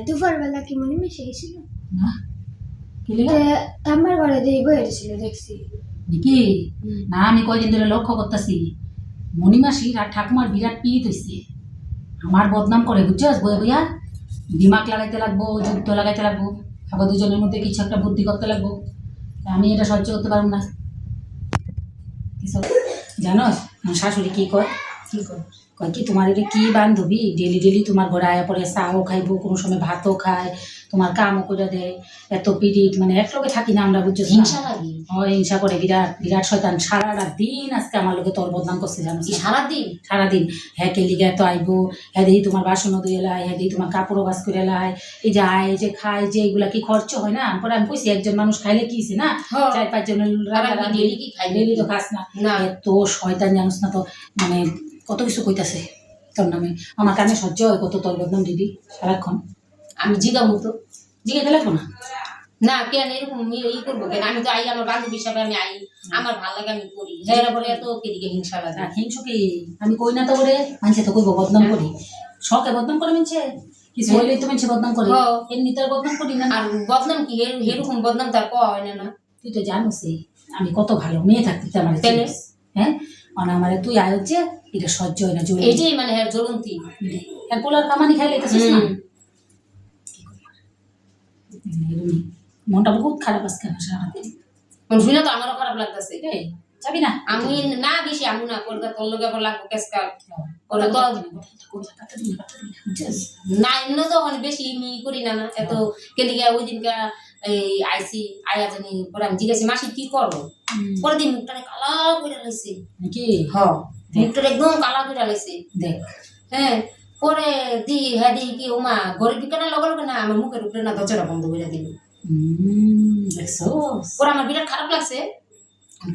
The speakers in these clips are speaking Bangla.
দুপুরবেলা কি মনে মিশে গেছিল না কি লিগা আমার ঘরে দিয়ে বইয়েছিল দেখছি নাকি না আমি কয়দিন ধরে লক্ষ্য করতেছি মণিমাসির আর ঠাকুমার বিরাট পিড়িত হইছে আমার বদনাম করে বুঝছস বইয়া বইয়া দিমাগ লাগাইতে লাগবো যুক্ত লাগাইতে লাগবো আবার দুজনের মধ্যে কিছু একটা বুদ্ধি করতে লাগবো আমি এটা সহ্য করতে পারবো না জানোস আমার শাশুড়ি কি কয় কয় কি তোমার এটা কি বান্ধবী ডেলি ডেলি তোমার ঘরে আয়া পরে চাও খাইবো কোনো সময় ভাতও খায় তোমার কামও করে দেয় এত পিরিত মানে একলগে থাকি না আমরা বুঝছো হিংসা লাগে হিংসা করে বিরাট বিরাট শয়তান সারাটা দিন আজকে আমার লোকে তোর বদনাম করছে জানো সারাদিন হ্যাঁ কে লিগে এত আইবো হ্যাঁ দিই তোমার বাসনও ধুয়ে লাই হ্যাঁ দিই তোমার কাপড়ও বাস করে লাই এই যে আয় যে খায় যে এগুলা কি খরচ হয় না পরে আমি কইছি একজন মানুষ খাইলে কি না 4-5 জনের ডেলি তো খাস না এত শয়তান জানোস না তো মানে কত কিছু কইতাছে তোর নামে আমার কানে সহ্য হয় কত তোর বদনাম দিদি সারাক্ষণ আমি জিগাবো তো জিগাইতে লাগবো না না কেন এরকম ই করবো কেন আমি তো আই আমার বান্ধবী হিসাবে আমি আই আমার ভালো লাগে আমি করি যারা বলে এত কেদিকে হিংসা লাগে হিংসু কি আমি কই না তো করে মানছে তো কইবো বদনাম করি শখে বদনাম করে মানছে কিছু হইলেই তো মানছে বদনাম করি এমনি তো বদনাম করি না আর বদনাম কি এরকম বদনাম তার কওয়া হয় না তুই তো জানোসই আমি কত ভালো মেয়ে থাকতে আমার হ্যাঁ মানে আমার তুই আয় হচ্ছে এটা সহ্য হয় না জোর এটাই মানে হ্যাঁ জ্বলন্তি হ্যাঁ পোলার কামানি খাইলে তো শেষ না মনটা বহুত খারাপ আজকে আমার সারাদিন শুনে তো আমারও খারাপ লাগতেছে যাবি না আমি না বেশি আমি না করতে তোর লোকে আবার লাগবো কেসকাল করে তো না এমনি তো মানে বেশি মি করি না না এত কেলিগা ওই দিনকা এই আইসি আয়া জানি পরে আমি জিজ্ঞাসি মাসি কি করো পরে দিন মুখটা কালা করে লাইছে নাকি হ্যাঁ মুখটা একদম কালা করে লাইছে দেখ হ্যাঁ পরে দি হ্যাঁ দি কি ওমা ঘরে ঢুকানোর লগে লগে না আমার মুখের উপরে না দরজাটা বন্ধ করে দিল পরে আমার বিরাট খারাপ লাগছে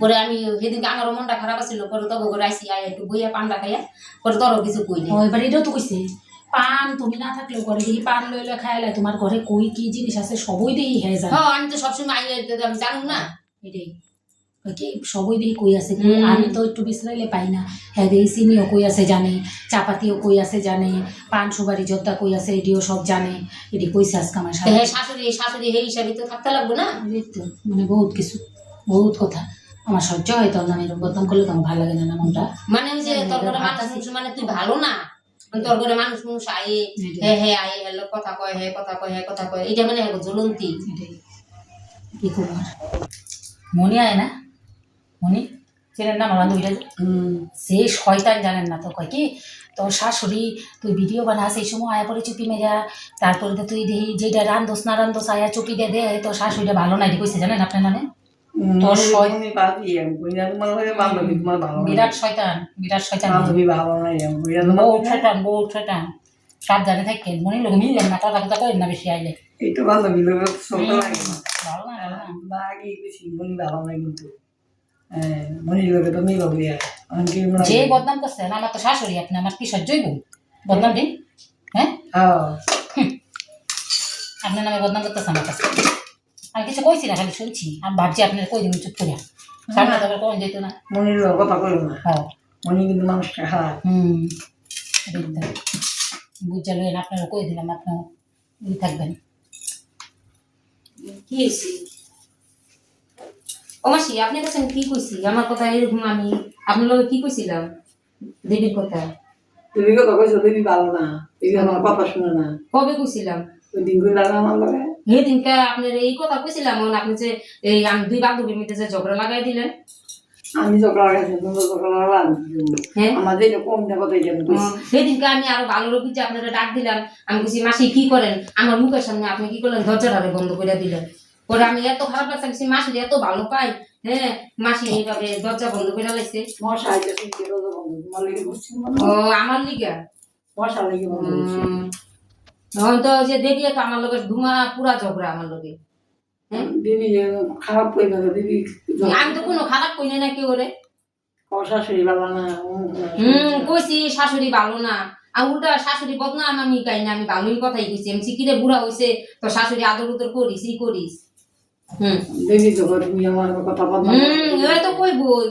পরে আমি সেদিনকে আমার মনটা খারাপ আছিল পরে তবে ঘরে আইসি আয় একটু বইয়া পান্ডা খাইয়া পরে তোরও কিছু কই না এবার এটাও তো কইছে পান তুমি না থাকলেও ঘরে দেখি পান লইলে খাইলে তোমার ঘরে কই কি জিনিস আছে সবই দেখি হ্যাঁ জানো আমি তো সবসময় আই আমি জানুম না এটাই সবই দেখি কই আছে আমি তো একটু বিশ্রাইলে পাই না হ্যাঁ দেখি চিনিও কই আছে জানে চাপাতিও কই আছে জানে পান সুপারি জর্দা কই আছে এটিও সব জানে এটি কইছে আজকে আমার শাশুড়ি হে হিসাবে তো থাকতে লাগবো না তো মানে বহুত কিছু বহুত কথা আমার সহ্য হয় তোর নামে বদনাম করলে তো আমার ভালো লাগে না মনটা মানে ওই যে তোর ঘরে মানুষ মানে তুই ভালো না তোর ঘরে মানুষ আয়ে হ্যাঁ হ্যাঁ আয়ে হ্যালো কথা কয় হ্যাঁ কথা কয় হ্যাঁ কথা কয় এটা মানে জ্বলন্তি কি করবো মনি আয় না মনি চেনেন না আমার বান্ধবীটা সে শয়তান জানেন না তো কয় কি তোর শাশুড়ি তুই ভিডিও বানাস এই সময় আয়া পরে চুপি মেরা তারপরে তো তুই দেখি যেটা রান্ধোস না রান্ধোস আয়া চুপি দে দে তোর শাশুড়িটা ভালো নাই কইছে জানেন আপনার নামে বিরাট শয়তান বউ শয়তান সাবধানে থাকেন মনে লোক মিললেন না কথা কথা করেন না বেশি আইলে যে বদনাম করছেন আমার তো শাশুড়ি আপনি আমার কি সহ্যই বদনাম দিন হ্যাঁ আপনার নামে বদনাম করতেছে আমার কাছে আমি কিছু কইছি না খালি শুনছি আমি ভাবছি আপনার কই দিন চুপ করে সামনে তবে কোন যেত না মনির কথা কইল না হ্যাঁ মনি কিন্তু মানুষটা খারাপ বুঝা লইন আপনারা কই দিলাম আপনার থাকবেন কি হয়েছে ও মাসি আপনার কাছে কি কইছি আমার কথা এরকম আমি আপনার লগে কি কইছিলাম দেবীর কথা তুমি কথা কইছো দেবী ভালো না এই আমার কথা শুনে না কবে কইছিলাম ওই দিন কইলা না আমার লগে সেদিনকে আপনার এই কথা কইছিলাম আপনি যে এই আমি দুই বান্ধবীর মধ্যে যে ঝগড়া লাগাই দিলেন আমি ঝগড়া লাগাইছি তুমি ঝগড়া লাগালাম হ্যাঁ আমাদের এরকম কথা সেদিনকে আমি আরো ভালো রকম আপনারা ডাক দিলাম আমি বলছি মাসি কি করেন আমার মুখের সামনে আপনি কি করলেন দরজাটারে বন্ধ করে দিলেন পরে আমি এত খারাপ লাগছে মাসি এত ভালো পাই হ্যাঁ মাসি এইভাবে দরজা বন্ধ করে লাইছে ও আমার লিগা মশা লেগে বন্ধ তো যে দেবী আমার লোকের ধুমা পুরা ঝগড়া আমার লোকে দিদি খারাপ কই না দিদি আমি তো কোনো খারাপ কই না কেউ রে শাশুড়ি ভালো না কইছি শাশুড়ি ভালো না আর উল্টা শাশুড়ি বদনাম আমি গাই না আমি ভালোই কথাই কইছি আমি কিরে বুড়া হইছে তো শাশুড়ি আদর উদর করিস ই করিস দেবী তো তুমি আমার কথা বদনাম তো কইবই